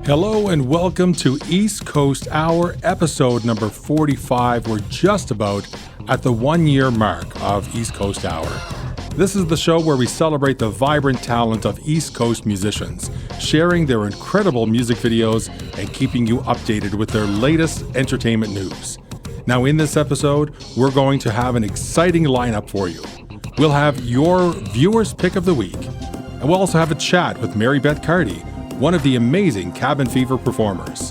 Hello and welcome to East Coast Hour, episode number 45. We're just about at the 1 year mark of East Coast Hour. This is the show where we celebrate the vibrant talent of East Coast musicians, sharing their incredible music videos and keeping you updated with their latest entertainment news. Now in this episode, we're going to have an exciting lineup for you. We'll have your viewer's pick of the week, and we'll also have a chat with Beth Carty, one of the amazing Cabin Fever performers.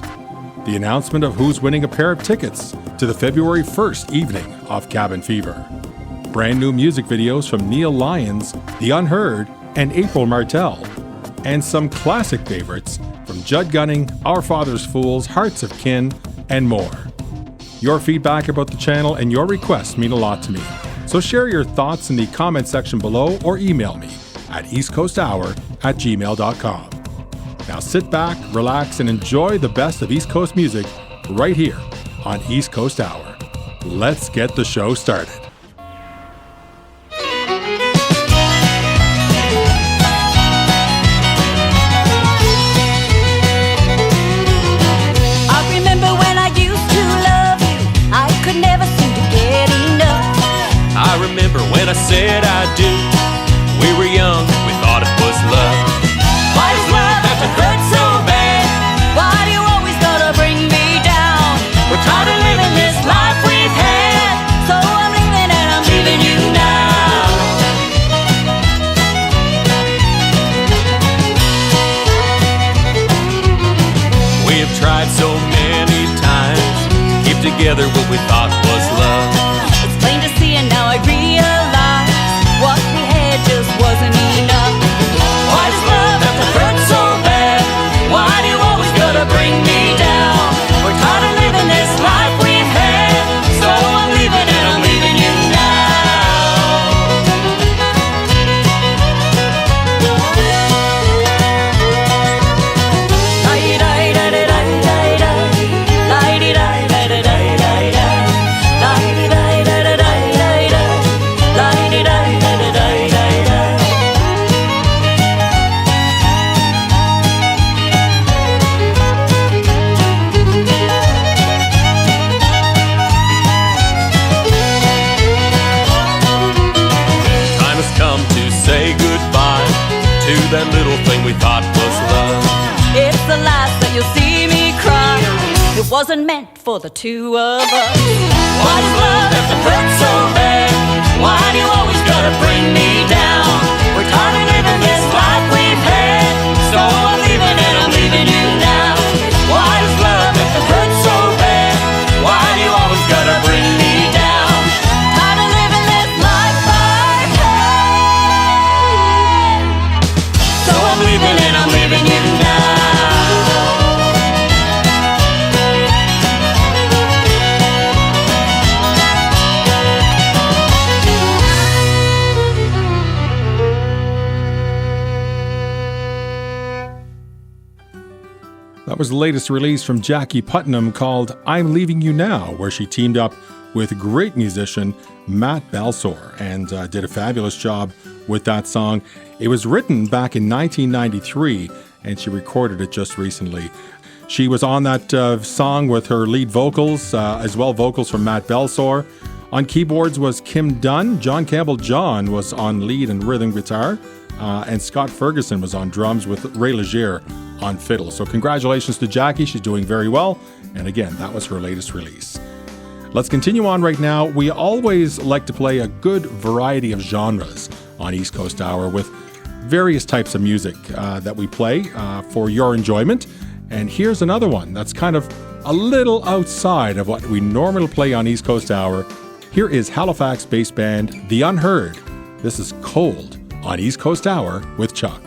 The announcement of who's winning a pair of tickets to the February 1st evening of Cabin Fever. Brand new music videos from Lyons, The Unheard, and April Martell. And some classic favorites from Jud Gunning, Our Father's Fools, Hearts of Kin, and more. Your feedback about the channel and your requests mean a lot to me. So share your thoughts in the comment section below or email me at eastcoasthour@gmail.com. Now sit back, relax, and enjoy the best of East Coast music right here on East Coast Hour. Let's get the show started. I remember when I used to love you, I could never seem to get enough. I remember when I said I do. We were young, we thought it was love. Why does love have to hurt so bad? Why do you always gotta bring me down? We're tired of living this life we've had, so I'm leaving and I'm leaving you now. We have tried so many times to keep together what we thought was love. It's plain to see and now I realize what we had just wasn't enough. Why does love have to hurt so bad? Why do you always gotta bring me down? We're tired of living this life we've had, so I'm leaving and I'm leaving you that little thing we thought was love. It's the last that you'll see me cry. It wasn't meant for the two of us. Why does love have to hurt so bad? Why do you always gotta bring me down? We're tired of living this life we've had, so I'm leaving and I'm leaving you now. Why does love have to hurt so bad? Why do you always gotta bring me down? Tired of living this life I've had, so I'm leaving and I'm leaving you now. That was the latest release from Jackie Putnam called I'm Leaving You Now, where she teamed up with great musician Matt Balsor and did a fabulous job with that song. It was written back in 1993 and she recorded it just recently. She was on that song with her lead vocals, as well vocals from Matt Balsor. On keyboards was Kim Dunn. John Campbell John was on lead and rhythm guitar. And Scott Ferguson was on drums with Ray Legier on fiddle. So congratulations to Jackie. She's doing very well. And again, that was her latest release. Let's continue on right now. We always like to play a good variety of genres on East Coast Hour with various types of music that we play for your enjoyment. And here's another one that's kind of a little outside of what we normally play on East Coast Hour. Here is Halifax bass band The Unheard. This is Cold on East Coast Hour with Chuck.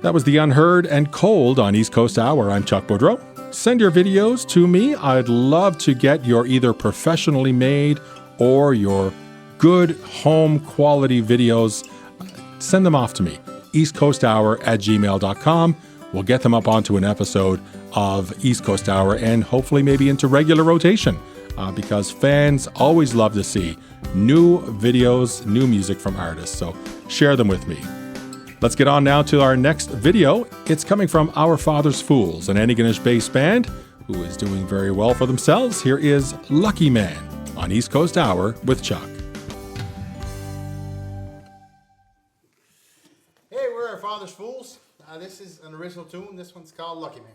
That was the Unheard and Cold on East Coast Hour. I'm Chuck Boudreau. Send your videos to me. I'd love to get your either professionally made or your good home quality videos. Send them off to me. eastcoasthour@gmail.com. We'll get them up onto an episode of East Coast Hour and hopefully maybe into regular rotation because fans always love to see new videos, new music from artists. So share them with me. Let's get on now to our next video. It's coming from Our Father's Fools, an Antigonish-based band who is doing very well for themselves. Here is Lucky Man on East Coast Hour with Chuck. Hey, we're Our Father's Fools. This is an original tune. This one's called Lucky Man.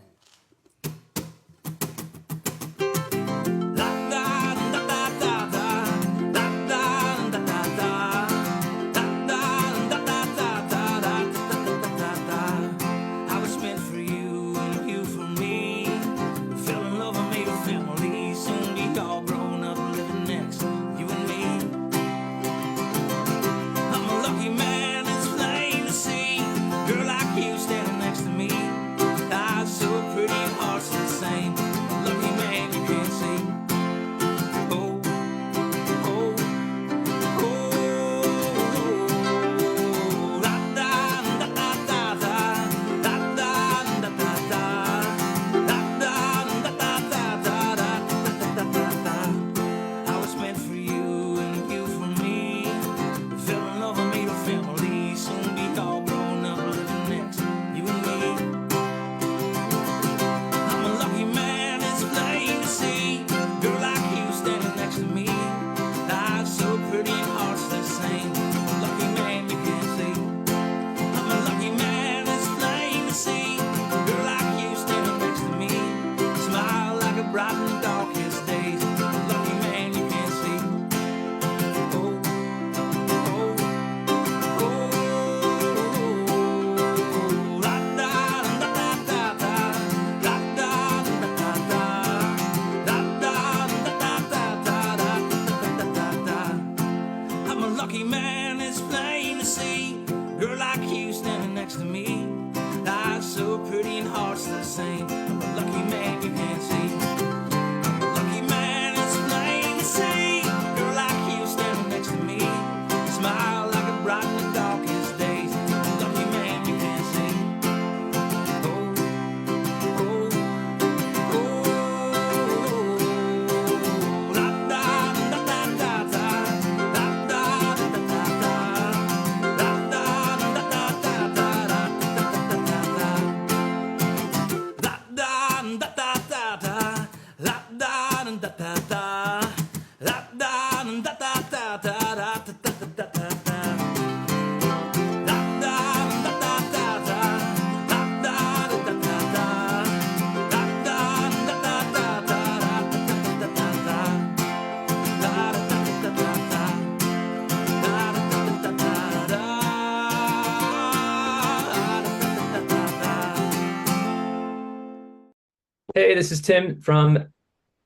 Hey, this is Tim from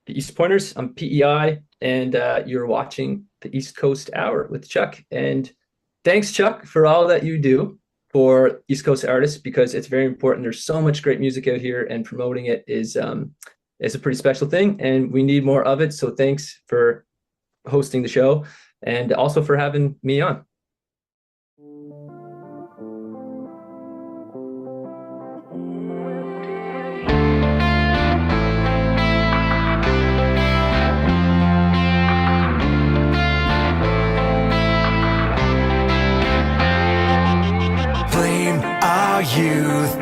the East Pointers. I'm PEI, and you're watching the East Coast Hour with Chuck. And thanks, Chuck, for all that you do for East Coast artists, because it's very important. There's so much great music out here, and promoting it is a pretty special thing, and we need more of it. So thanks for hosting the show, and also for having me on. Youth,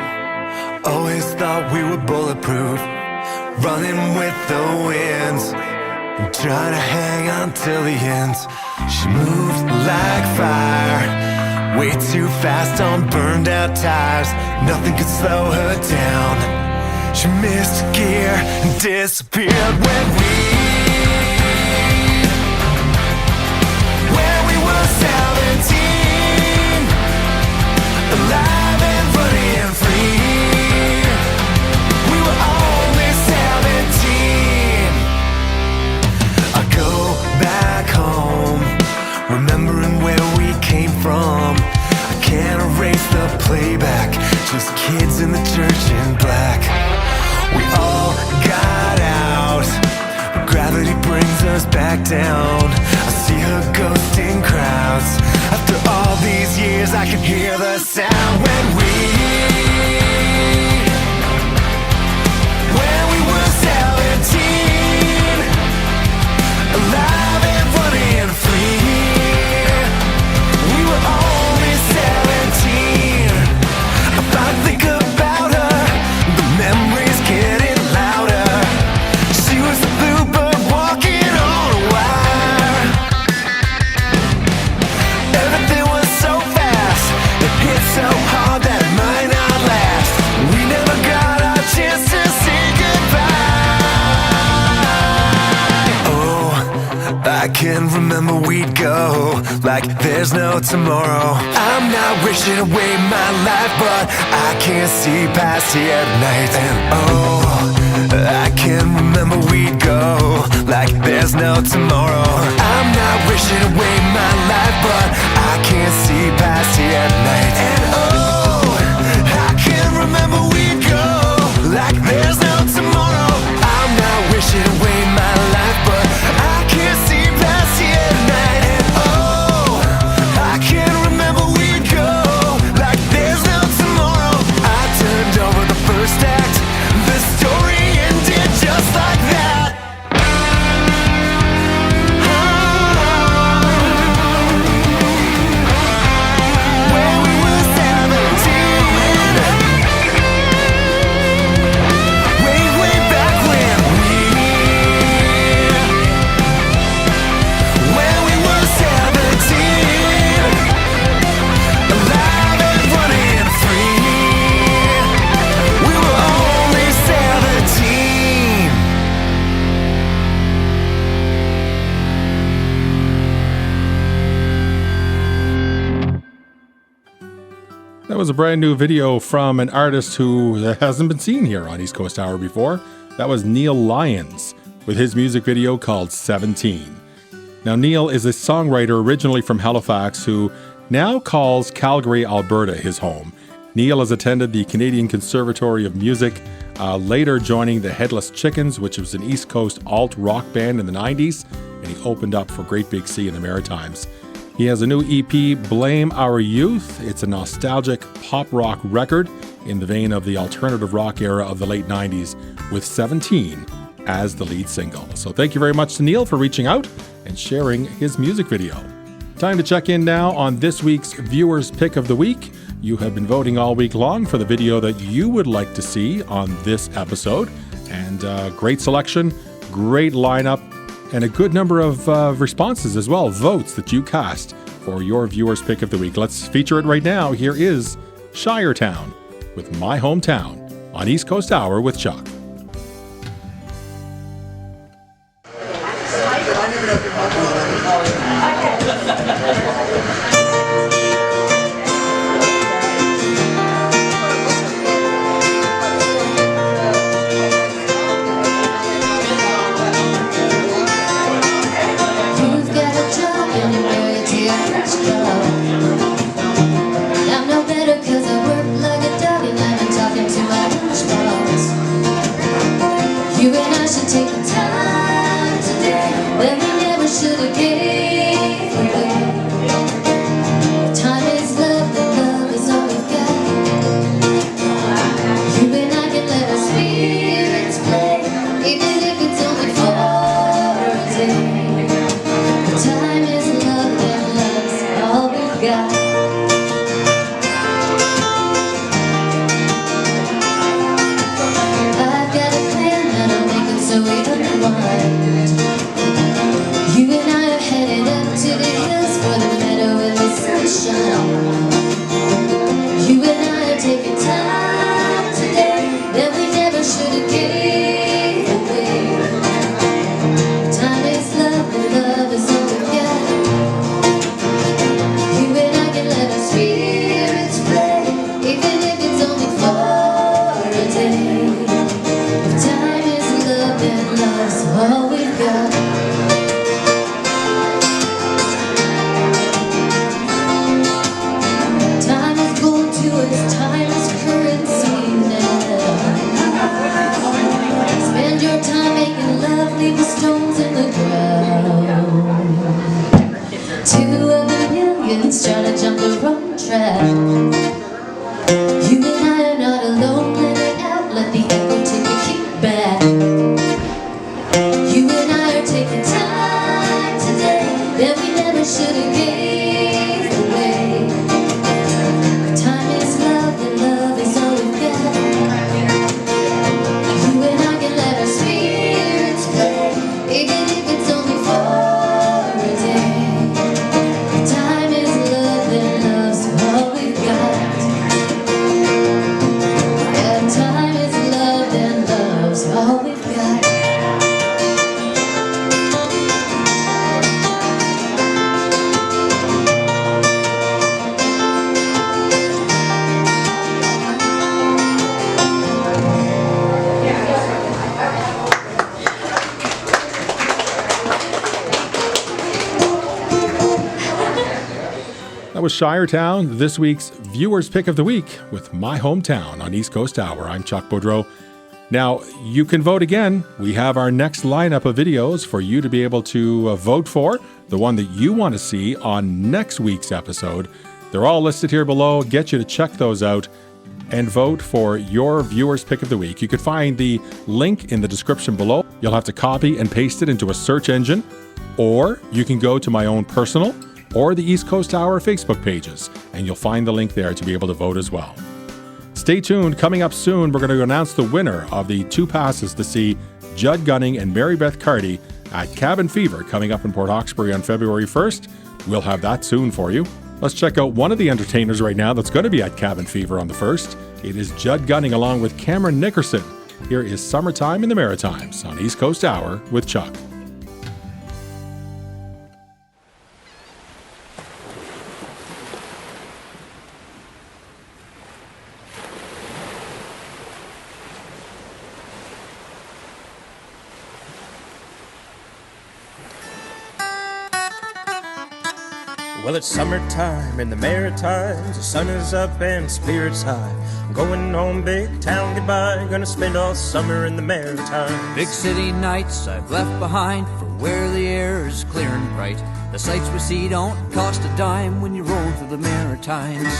always thought we were bulletproof, running with the winds, trying to hang on till the end. She moved like fire, way too fast on burned out tires. Nothing could slow her down. She missed gear and disappeared when we were 17, alive and running and free. We were only 17. I go back home, remembering where we came from. I can't erase the playback, just turns back down. I see her ghost in crowds. After all these years, I can hear the sound when we were 17, alive and running free. We were only 17. If I think about her, the memories getting louder. She was a bluebird walking on a wire. Everything was so fast, it hit so hard that it might not last. We never got our chance to say goodbye. Oh, I can remember we'd go like there's no tomorrow. I'm not wishing away my life, but I can't see past here at night. And oh, I can remember we'd go like there's no tomorrow. I'm not wishing away my life, but I can't see past here at night. And oh, I can remember we'd go like there's no tomorrow. I'm not wishing away my life, but I can't see past here at night. And oh, I can remember we'd go like there's no tomorrow. I turned over the first act, the story ended just like that. When we were 17, way back when we were 17, alive and running free. We were only 17. That was a brand new video from an artist who hasn't been seen here on East Coast Hour before. That was Neil Lyons with his music video called 17. Now, Neil is a songwriter originally from Halifax who now calls Calgary, Alberta his home. Neil has attended the Canadian Conservatory of Music, later joining the Headless Chickens, which was an East Coast alt-rock band in the 90s, and he opened up for Great Big Sea in the Maritimes. He has a new EP, Blame Our Youth. It's a nostalgic pop rock record in the vein of the alternative rock era of the late 90s, with 17 as the lead single. So thank you very much to Neil for reaching out and sharing his music video. Time to check in now on this week's Viewers Pick of the Week. You have been voting all week long for the video that you would like to see on this episode. And great selection, great lineup, and a good number of responses as well, votes that you cast for your Viewers Pick of the Week. Let's feature it right now. Here is Shiretown with My Hometown on East Coast Hour with Chuck. I'm no better 'cause I work like a dog and I've been talking to my lunchbox. You and I should take the time today that we never should have gave away. Time is love, and love is all we've got. You and I can let our spirits play, even if it's only for a day. Time is love, and love's all we've got. I've got a plan that I'm making so we don't own track. You and I are not alone, let it out, let the echo take a kick back. You and I are taking time today that we never should have gave away. Time is love, and love is all we've got. You and I can let our spirits play, even if it's only for a day. Time is love, and love's all we've got. Yeah, time is love, and love's all we've got. That was Shiretown, this week's Viewer's Pick of the Week with My Hometown on East Coast Hour. I'm Chuck Boudreau. Now, you can vote again. We have our next lineup of videos for you to be able to vote for, the one that you want to see on next week's episode. They're all listed here below. Get you to check those out and vote for your Viewer's Pick of the Week. You can find the link in the description below. You'll have to copy and paste it into a search engine, or you can go to my own personal or the East Coast Hour Facebook pages, and you'll find the link there to be able to vote as well. Stay tuned. Coming up soon, we're going to announce the winner of the 2 passes to see Jud Gunning and Beth Carty at Cabin Fever coming up in Port Hawkesbury on February 1st. We'll have that soon for you. Let's check out one of the entertainers right now that's going to be at Cabin Fever on the 1st. It is Jud Gunning along with Cameron Nickerson. Here is Summertime in the Maritimes on East Coast Hour with Chuck. Well, it's summertime in the Maritimes. The sun is up and spirits high. I'm going home, big town goodbye. Gonna spend all summer in the Maritimes. Big city nights I've left behind for where the air is clear and bright. The sights we see don't cost a dime when you roll through the Maritimes.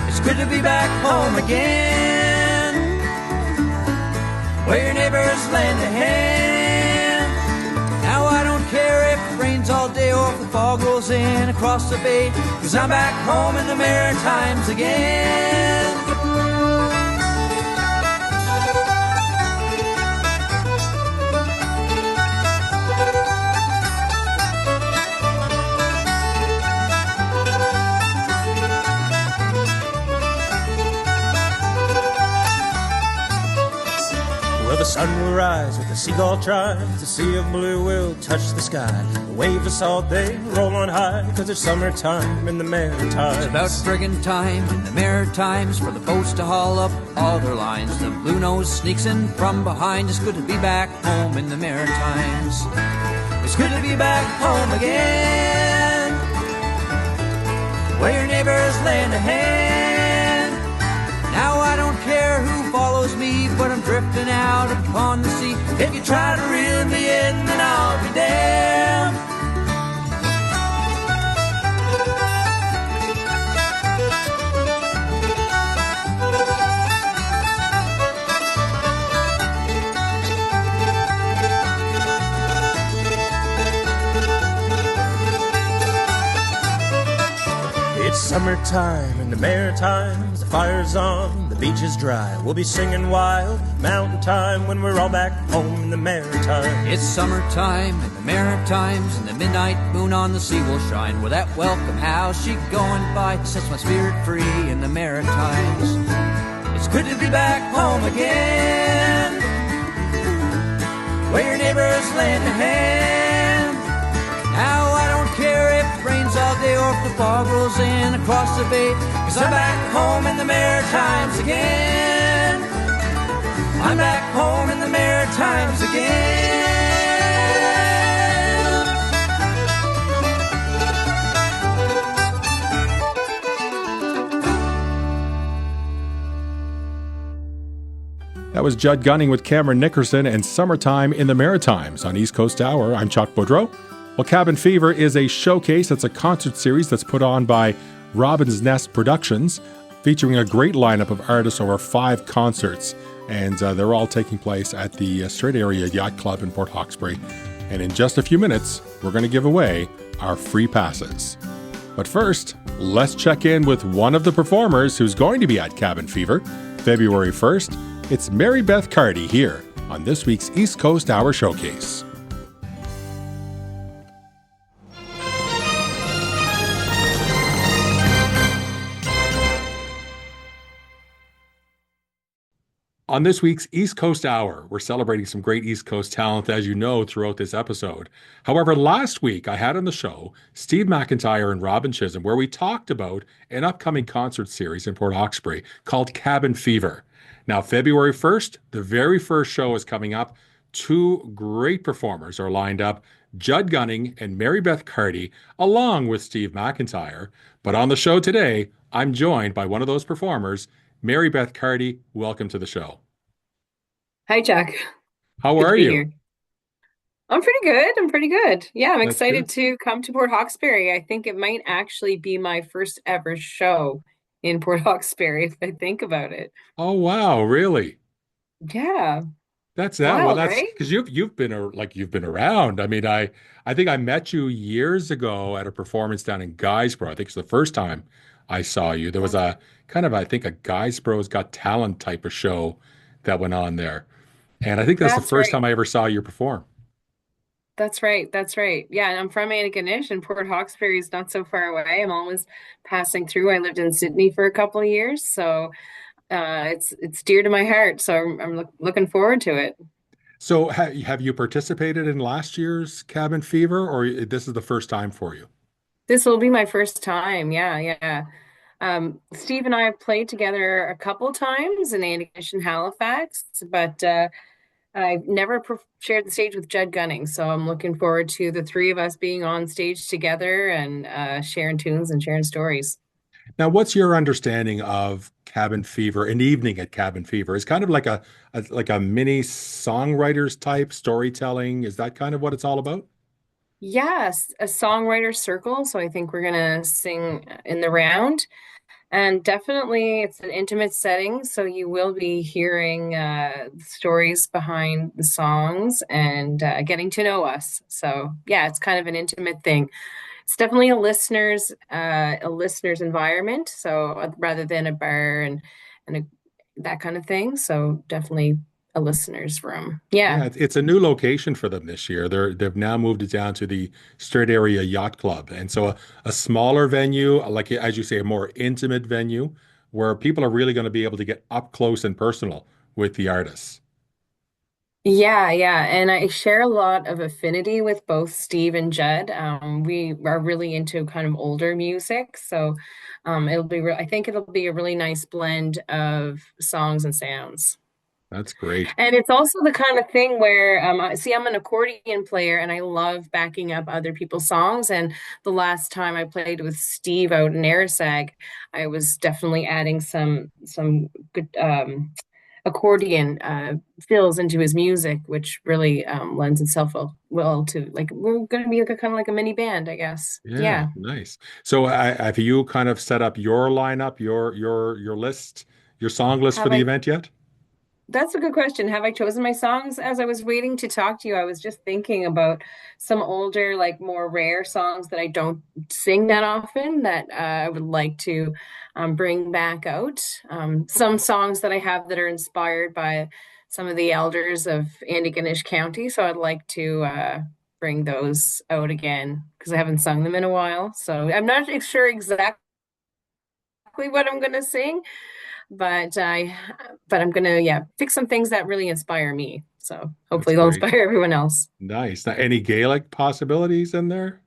It's good to be back home again, where your neighbors lend a hand. Now I don't care if it rains all day or if the fog rolls in across the bay, 'cause I'm back home in the Maritimes again. Well, the sun will rise with the seagull tries. The sea of blue will touch the sky. The waves of salt, they roll on high, 'cause it's summertime in the Maritimes. It's about friggin' time in the Maritimes for the boats to haul up all their lines. The blue nose sneaks in from behind. It's good to be back home in the Maritimes. It's good to be back home again, where your neighbors lend a hand. Now I don't care who follows me, but I'm drifting out upon the sea. If you try to reel me in, then I'll be damned. It's summertime in the Maritimes. The fire's on, the beach is dry. We'll be singing wild mountain time when we're all back home in the Maritimes. It's summertime in the Maritimes, and the midnight moon on the sea will shine. With that welcome house she going by sets my spirit free in the Maritimes. It's good to be back home again, where your neighbors lend a hand. Now I don't care if it rains all day or if the fog rolls in across the bay, 'cause I'm back home in the Maritimes again. I'm back home in the Maritimes again. That was Jud Gunning with Cameron Nickerson and Summertime in the Maritimes on East Coast Hour. I'm Chuck Boudreau. Well, Cabin Fever is a showcase. It's a concert series that's put on by Robin's Nest Productions, featuring a great lineup of artists over 5 concerts. And they're all taking place at the Strait Area Yacht Club in Port Hawkesbury. And in just a few minutes, we're going to give away our free passes. But first, let's check in with one of the performers who's going to be at Cabin Fever, February 1st. It's Mary Beth Carty here on this week's East Coast Hour Showcase. On this week's East Coast Hour, we're celebrating some great East Coast talent, as you know, throughout this episode. However, last week I had on the show Steve McIntyre and Robin Chisholm, where we talked about an upcoming concert series in Port Hawkesbury called Cabin Fever. Now, February 1st, the very first show is coming up. 2 great performers are lined up, Jud Gunning and Mary Beth Carty, along with Steve McIntyre. But on the show today, I'm joined by one of those performers, Mary Beth Carty. Welcome to the show. Hi, Jack. How Good to are be you? here. I'm pretty good. Yeah, I'm That's excited good. to come to Port Hawkesbury. I think it might actually be my first ever show in Port Hawkesbury, if I think about it. Oh wow, really? Yeah, That's that. Well, wild, that's right? because you've been around. I mean, I think I met you years ago at a performance down in Guysborough. I think it's the first time I saw you. There was a kind of, I think, a Guysborough's Got Talent type of show that went on there. And I think that's the That's first right. time I ever saw you perform. That's right. That's right. Yeah, and I'm from Antigonish, and Port Hawkesbury is not so far away. I'm always passing through. I lived in Sydney for a couple of years, so it's dear to my heart. So I'm looking forward to it. So have you participated in last year's Cabin Fever, or this is the first time for you? This will be my first time. Yeah, yeah. Steve and I have played together a couple times in Antigonish and Halifax, but I've never shared the stage with Jud Gunning. So I'm looking forward to the 3 of us being on stage together and sharing tunes and sharing stories. Now, what's your understanding of Cabin Fever, an evening at Cabin Fever? It's kind of like a mini songwriters type storytelling. Is that kind of what it's all about? Yes, a songwriter circle. So I think we're gonna sing in the round. And definitely, it's an intimate setting, so you will be hearing stories behind the songs and getting to know us. So yeah, it's kind of an intimate thing. It's definitely a listener's environment. So rather than a bar and that kind of thing, so definitely a listener's room. Yeah, Yeah. it's a new location for them this year. They've now moved it down to the Strait Area Yacht Club, and so a smaller venue, like as you say, a more intimate venue, where people are really going to be able to get up close and personal with the artists. Yeah, yeah. And I share a lot of affinity with both Steve and Judd. We are really into kind of older music. So I think it'll be a really nice blend of songs and sounds. That's great. And it's also the kind of thing where, see, I'm an accordion player and I love backing up other people's songs. And the last time I played with Steve out in Arisag, I was definitely adding some good accordion fills into his music, which really lends itself well to like we're going to be like a kind of like a mini band, I guess. Yeah, Yeah. nice. So have you kind of set up your lineup, your list, your song list for Have the I event yet? That's a good question. Have I chosen my songs? As I was waiting to talk to you, I was just thinking about some older, like more rare songs that I don't sing that often that I would like to bring back out. Some songs that I have that are inspired by some of the elders of Antigonish County. So I'd like to bring those out again because I haven't sung them in a while. So I'm not sure exactly what I'm going to sing, but I'm gonna pick some things that really inspire me. So That's hopefully they'll great. inspire everyone else. Nice. Now, any Gaelic possibilities in there?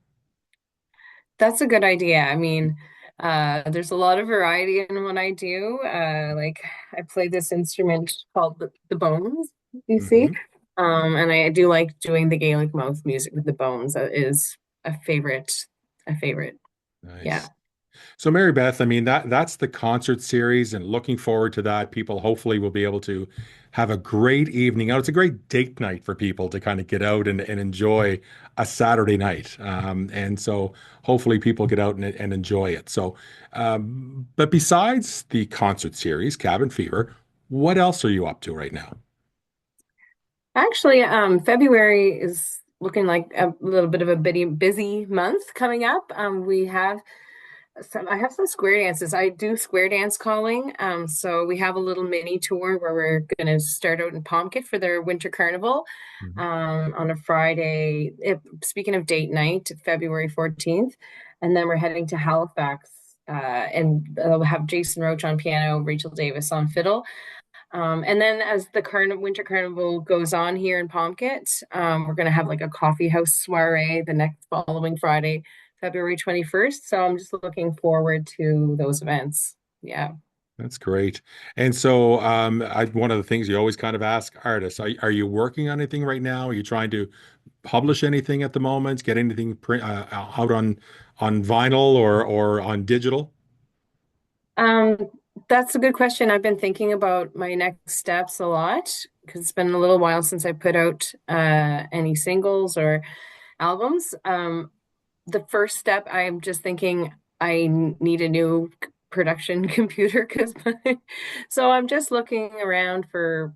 That's a good idea. I mean, there's a lot of variety in what I do. Like I play this instrument called the bones, you see. Hmm. And I do like doing the Gaelic mouth music with the bones. That is a favorite. A favorite. Yeah. Nice. So Mary Beth, I mean that's the concert series and looking forward to that. People hopefully will be able to have a great evening out. It's a great date night for people to kind of get out and enjoy a Saturday night. And so hopefully people get out and enjoy it. So, but besides the concert series, Cabin Fever, what else are you up to right now? Actually, February is looking like a little bit of a busy month coming up. We have I have some square dances. I do square dance calling. So we have a little mini tour where we're going to start out in Pomkit for their winter carnival Mhm. on a Friday. Speaking of date night, February 14th. And then we're heading to Halifax. And we'll have Jason Roach on piano, Rachel Davis on fiddle. And then as the winter carnival goes on here in Pomkit, we're going to have like a coffee house soiree the next following Friday, February 21st. So I'm just looking forward to those events. Yeah. That's great. And so, one of the things you always kind of ask artists, are you working on anything right now? Are you trying to publish anything at the moment? Get anything out on vinyl or on digital? Um, that's a good question. I've been thinking about my next steps a lot because it's been a little while since I put out any singles or albums. The first step, I'm just thinking I need a new production computer because so I'm just looking around for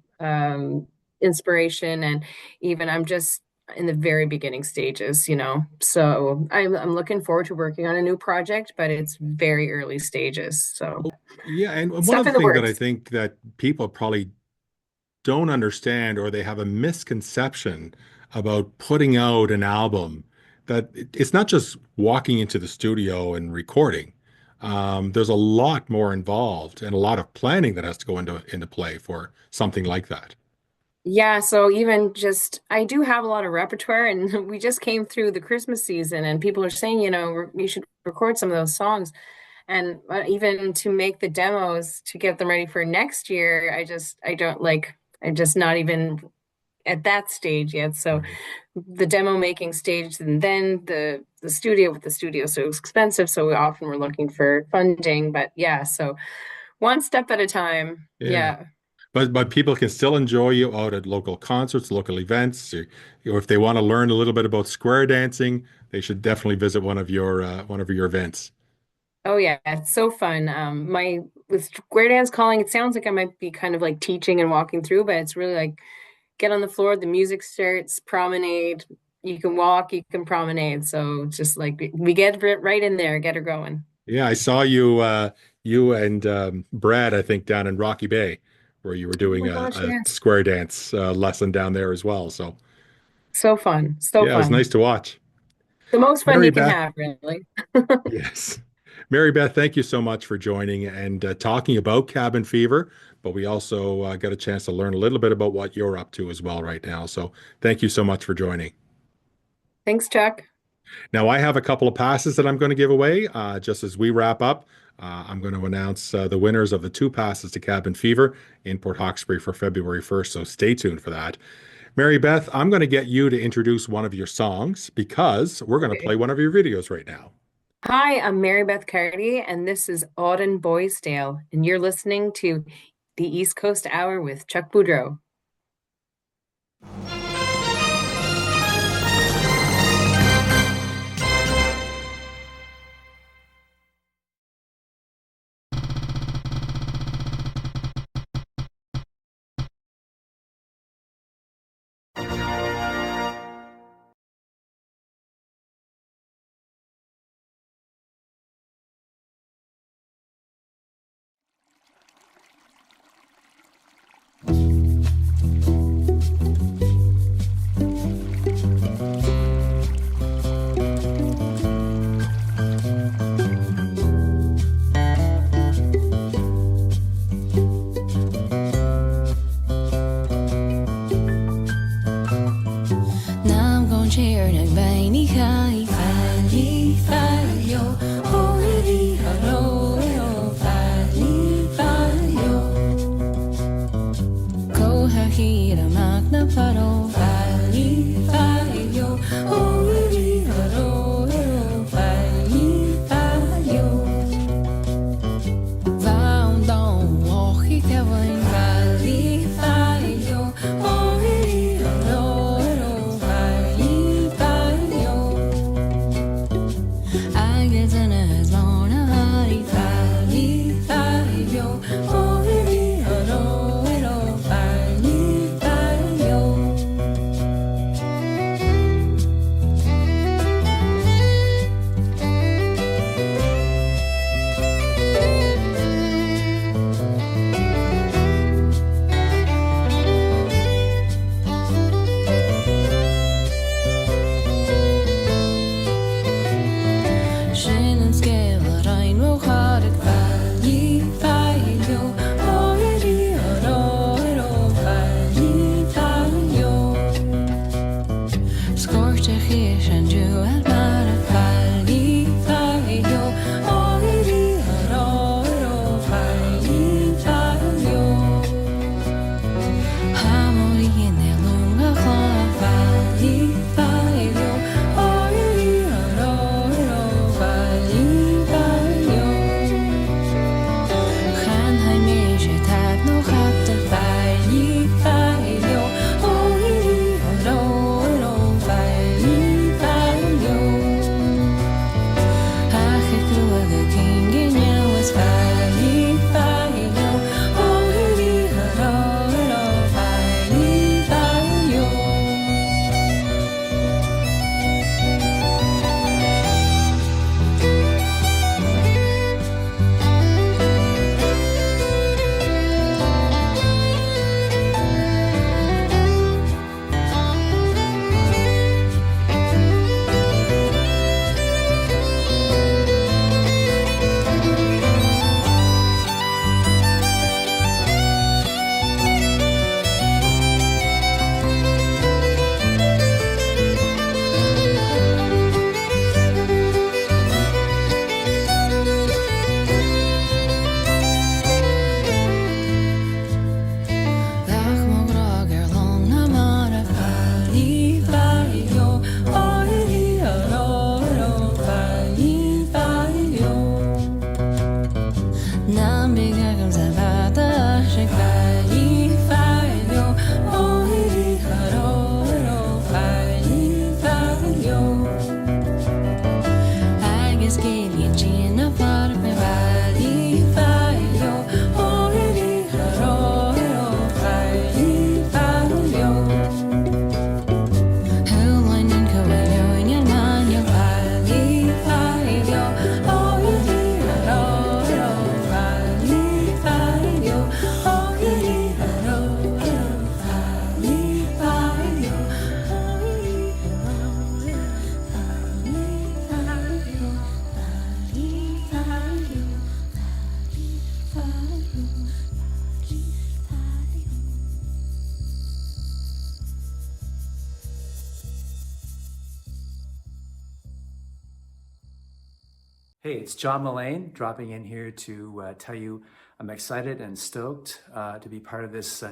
inspiration, and even I'm just in the very beginning stages, you know. So I'm looking forward to working on a new project, but it's very early stages. So Yeah, and one stuff other in the thing that I works. think that people probably don't understand or they have a misconception about putting out an album that it's not just walking into the studio and recording. There's a lot more involved and a lot of planning that has to go into play for something like that. Yeah, so even just I do have a lot of repertoire, and we just came through the Christmas season, and people are saying, you know, you should record some of those songs. And even to make the demos to get them ready for next year, I don't like, I'm just not even at that stage yet. So Right. the demo making stage, and then the studio with the studio so expensive. So we often we're looking for funding, but yeah, so one step at a time. Yeah. Yeah. But people can still enjoy you out at local concerts, local events, or if they want to learn a little bit about square dancing, they should definitely visit one of your events. Oh yeah, it's so fun. My with square dance calling, it sounds like I might be kind of like teaching and walking through, but it's really like get on the floor, the music starts, promenade. You can walk, you can promenade. So just like we get right in there, get her going. Yeah, I saw you you and Brad, I think, down in Rocky Bay, where you were Oh doing my gosh, a yes. square dance lesson down there as well. So So fun, so yeah, it was fun. nice to watch. The most fun Mary you can Beth, have, really. yes. Mary Beth, thank you so much for joining and talking about Cabin Fever, but we also got a chance to learn a little bit about what you're up to as well right now. So thank you so much for joining. Thanks, Chuck. Now, I have a couple of passes that I'm going to give away just as we wrap up. I'm going to announce the winners of the two passes to Cabin Fever in Port Hawkesbury for February 1st, so stay tuned for that. Mary Beth, I'm going to get you to introduce one of your songs because we're going to Okay. play one of your videos right now. Hi, I'm Mary Beth Carty, and this is Auden Boysdale, and you're listening to the East Coast Hour with Chuck Boudreau. Nam con cheer nag bay ni khai pha yo ho ri ha ro pha yo ko ha hi ra mak na pha ro pha yo ho ri ha ro pha yo Hey, it's John Mullane dropping in here to tell you I'm excited and stoked to be part of this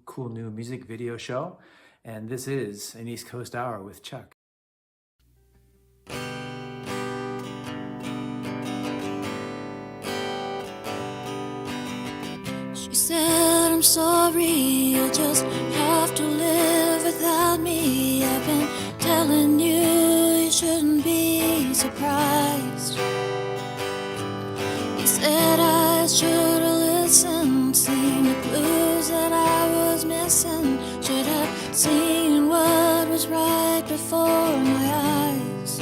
cool new music video show. And this is an East Coast Hour with Chuck. She said, I'm sorry, you'll just have to live without me. I've been telling you shouldn't be surprised. He said I should have listened, seen the clues that I was missing, should have seen what was right before my eyes.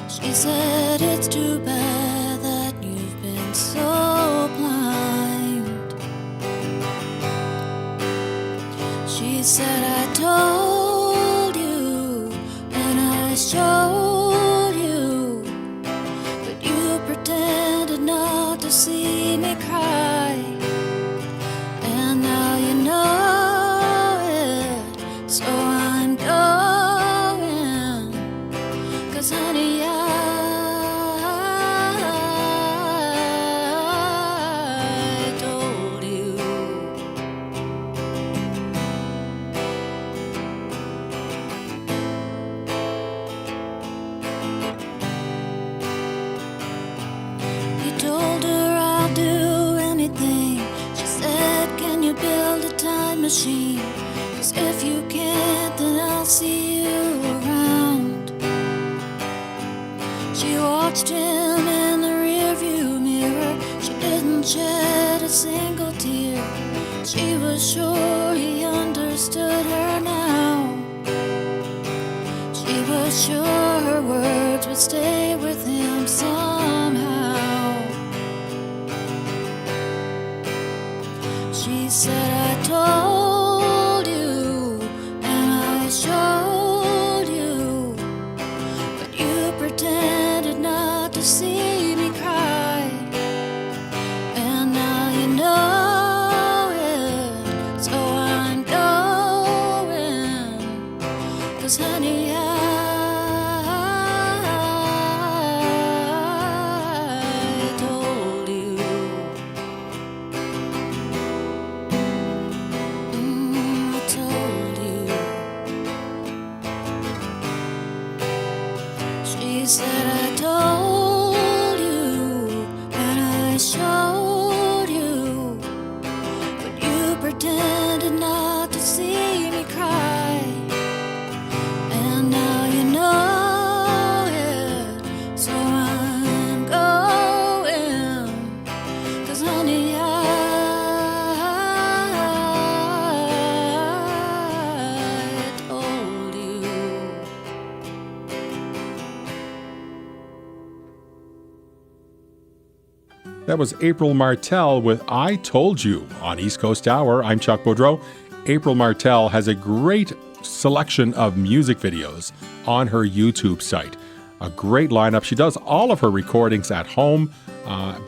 She said it's too bad that you've been so blind. She said I told you and I showed you, but you pretended not to see me cry. And now you know it, so I'm going, 'cause honey, I told you. He told her I'll do anything. She said, can you build a time machine? 'Cause if you can't, then I'll see you around. She watched him in the rearview mirror. She didn't shed a single tear. She was sure he understood her now. She was sure her words would stay with him somehow. She said I told you and I showed you, but you pretended not to see me cry. And now you know it, so I'm going, 'cause honey, I told you. I told you. She said I told you and I showed you, but you pretended not to see me cry. And now you know it, so I'm going, 'cause honey, I told you. That was April Martell with I Told You on East Coast Hour. I'm Chuck Boudreau. April Martell has a great selection of music videos on her YouTube site. A great lineup. She does all of her recordings at home,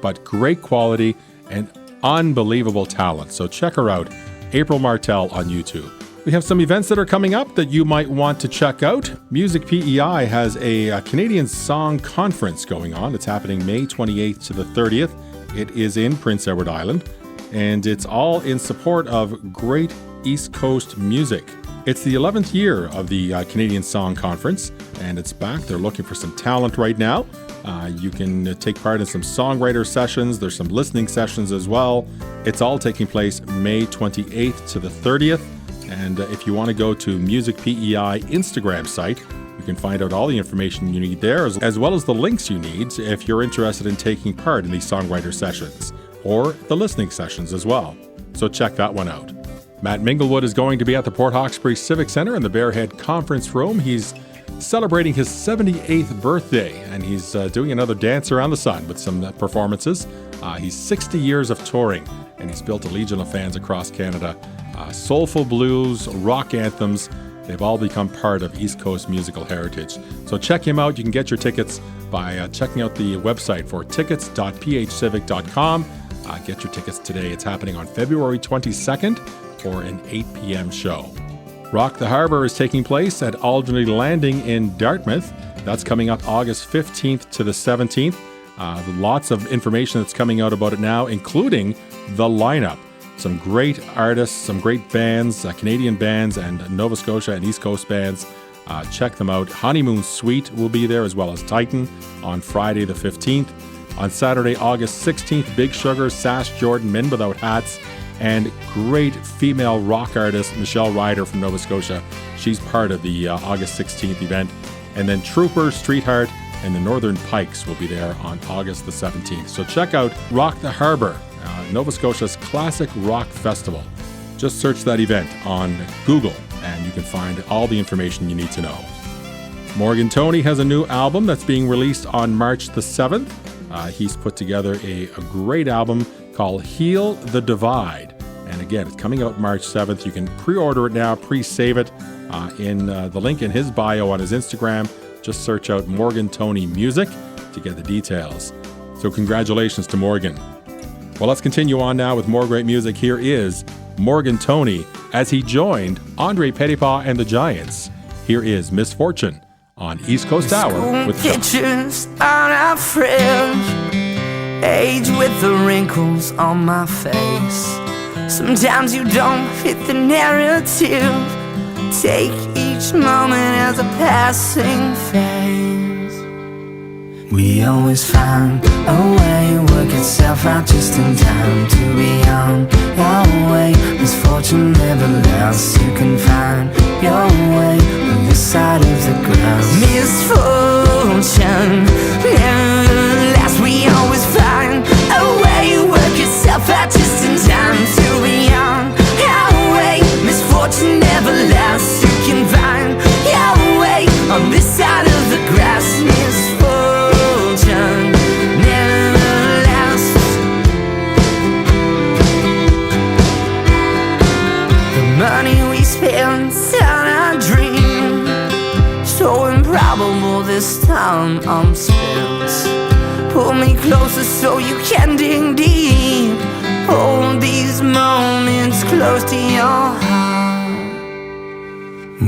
but great quality and unbelievable talent. So check her out, April Martell on YouTube. We have some events that are coming up that you might want to check out. Music PEI has a Canadian Song Conference going on. It's happening May 28th to the 30th. It is in Prince Edward Island, and it's all in support of great East Coast music. It's the 11th year of the Canadian Song Conference, and it's back. They're looking for some talent right now. You can take part in some songwriter sessions. There's some listening sessions as well. It's all taking place May 28th to the 30th. And if you want to go to Music PEI Instagram site, you can find out all the information you need there, as well as the links you need if you're interested in taking part in these songwriter sessions, or the listening sessions as well. So check that one out. Matt Minglewood is going to be at the Port Hawkesbury Civic Centre in the Bearhead Conference Room. He's celebrating his 78th birthday, and he's doing another Dance Around the Sun with some performances. He's 60 years of touring, and he's built a legion of fans across Canada. Soulful blues, rock anthems, they've all become part of East Coast musical heritage. So check him out. You can get your tickets by checking out the website for tickets.phcivic.com. Get your tickets today. It's happening on February 22nd for an 8 p.m. show. Rock the Harbour is taking place at Alderney Landing in Dartmouth. That's coming up August 15th to the 17th. Lots of information that's coming out about it now, including the lineup. Some great artists, some great bands, Canadian bands and Nova Scotia and East Coast bands. Check them out. Honeymoon Suite will be there, as well as Titan on Friday the 15th. On Saturday, August 16th, Big Sugar, Sash Jordan, Men Without Hats, and great female rock artist Michelle Ryder from Nova Scotia. She's part of the August 16th event. And then Trooper, Streetheart, and the Northern Pikes will be there on August the 17th. So check out Rock the Harbour, Nova Scotia's classic rock festival. Just search that event on Google and you can find all the information you need to know. Morgan Toney has a new album that's being released on March the 7th. He's put together a great album called Heal the Divide. And again, it's coming out March 7th. You can pre-order it now, pre-save it in the link in his bio on his Instagram. Just search out Morgan Toney Music to get the details. So congratulations to Morgan. Well, let's continue on now with more great music. Here is Morgan Toney as he joined Andre Pettipas and the Giants. Here is Misfortune on East Coast Hour with Chuck. Pictures on our fridge, age with the wrinkles on my face. Sometimes you don't fit the narrative. Take each moment as a passing phase. We always find a way, work itself out just in time to be on your way. Misfortune never lasts, you can find your way on this side of the grass. Misfortune never lasts, we always find a way, work itself out just in time to be on your way. Misfortune never lasts, you can find your way on this side of the grass. Misfortune never lasts. The money we spent on our dream, so improbable this time I'm spent. Pull me closer so you can dig deep. Hold these moments close to your heart.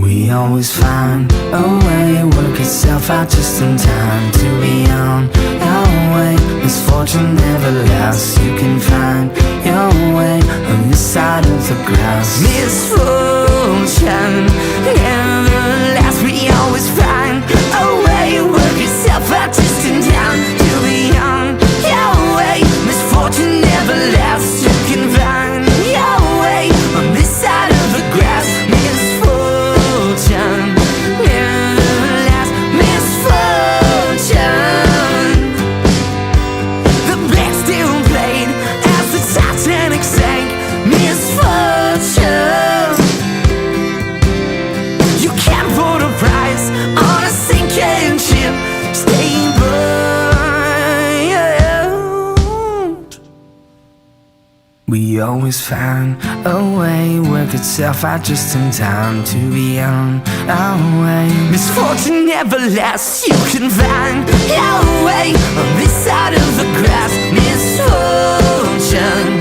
We always find a way, work itself out just in time to be on your way. Misfortune never lasts, you can find your way on this side of the grass. Misfortune never lasts, we always find a way, work itself out just in time to be on your way. Misfortune never lasts, you can find your way on this side of the grass. Misfortune never lasts, misfortune. The band still played as the Titanic sank. Misfortune. You can't put a price on a sinking ship. Stay burnt. We always find a way, work itself out just in time to be on our way. Misfortune never lasts, you can find your way on this side of the grass. Misfortune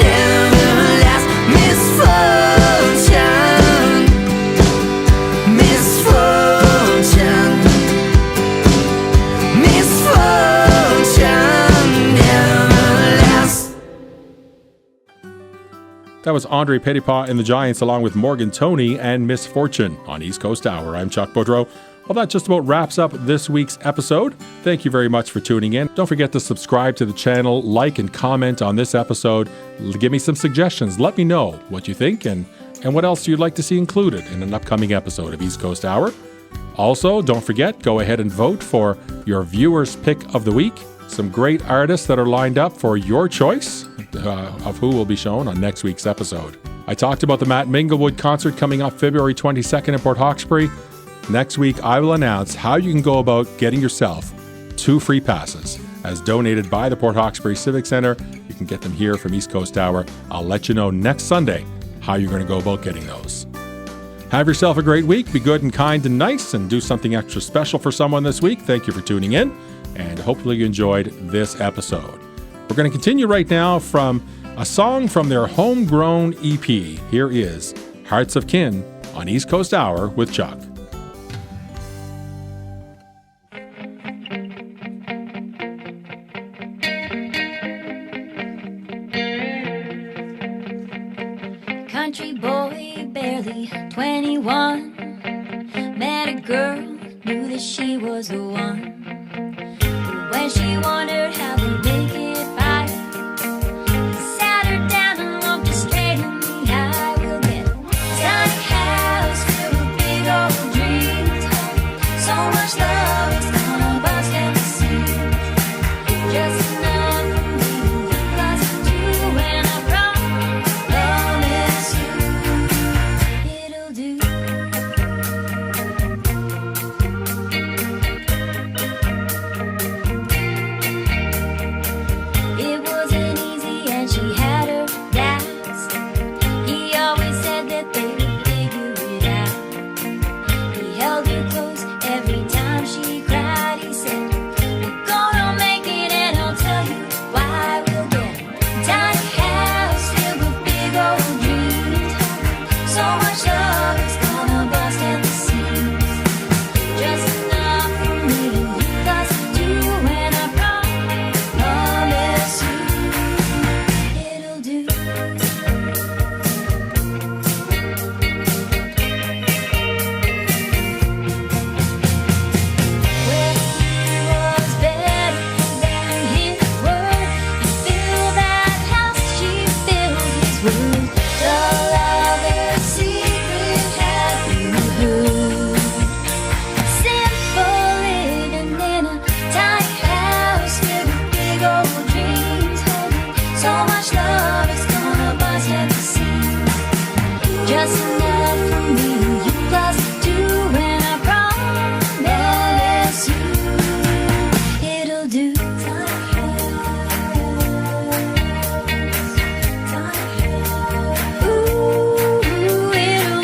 never lasts, misfortune. Misfortune. Misfortune never lasts. That was Andre Pettipas and the Giants along with Morgan Toney and Misfortune on East Coast Hour. I'm Chuck Boudreau. Well, that just about wraps up this week's episode. Thank you very much for tuning in. Don't forget to subscribe to the channel, like and comment on this episode. Give me some suggestions. Let me know what you think and what else you'd like to see included in an upcoming episode of East Coast Hour. Also, don't forget, go ahead and vote for your viewer's pick of the week. Some great artists that are lined up for your choice of who will be shown on next week's episode. I talked about the Matt Minglewood concert coming up February 22nd in Port Hawkesbury. Next week, I will announce how you can go about getting yourself 2 free passes. As donated by the Port Hawkesbury Civic Centre, you can get them here from East Coast Hour. I'll let you know next Sunday how you're going to go about getting those. Have yourself a great week. Be good and kind and nice, and do something extra special for someone this week. Thank you for tuning in, and hopefully you enjoyed this episode. We're going to continue right now from a song from their homegrown EP. Here is Hearts of Kin on East Coast Hour with Chuck. 21, met a girl, knew that she was the one. But when she wondered how they make it by, he sat her down and looked her straight in the eye. We'll get a tiny house filled with big old dreams, so much love it's gonna bust at the seams. Just enough for me and you plus two, and I promise you it'll do. It wasn't easy and she had her doubts. He always said that they would figure it out. He held her close every time she cried. He said, we're gonna make it and I'll tell you why. We'll get a tiny house filled with big old dreams, so much love it's gonna bust at the seams. Just enough for me and you plus two, and I promise you it'll do. Well, he was better than his word. He filled that house, she filled his world. The lover's secret, have you heard? Simple living in a tiny house filled with big old dreams, holding so much love it's gonna bust at the seams. Just enough for me and you plus two, and I promise you it'll do. Ooh, it'll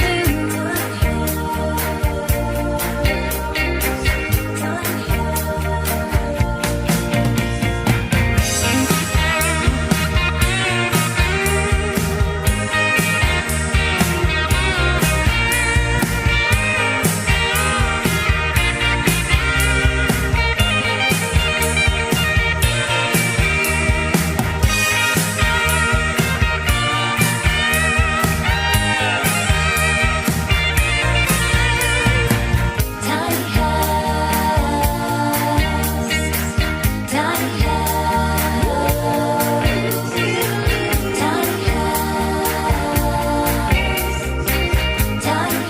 Tiny house, tiny house, tiny house, tiny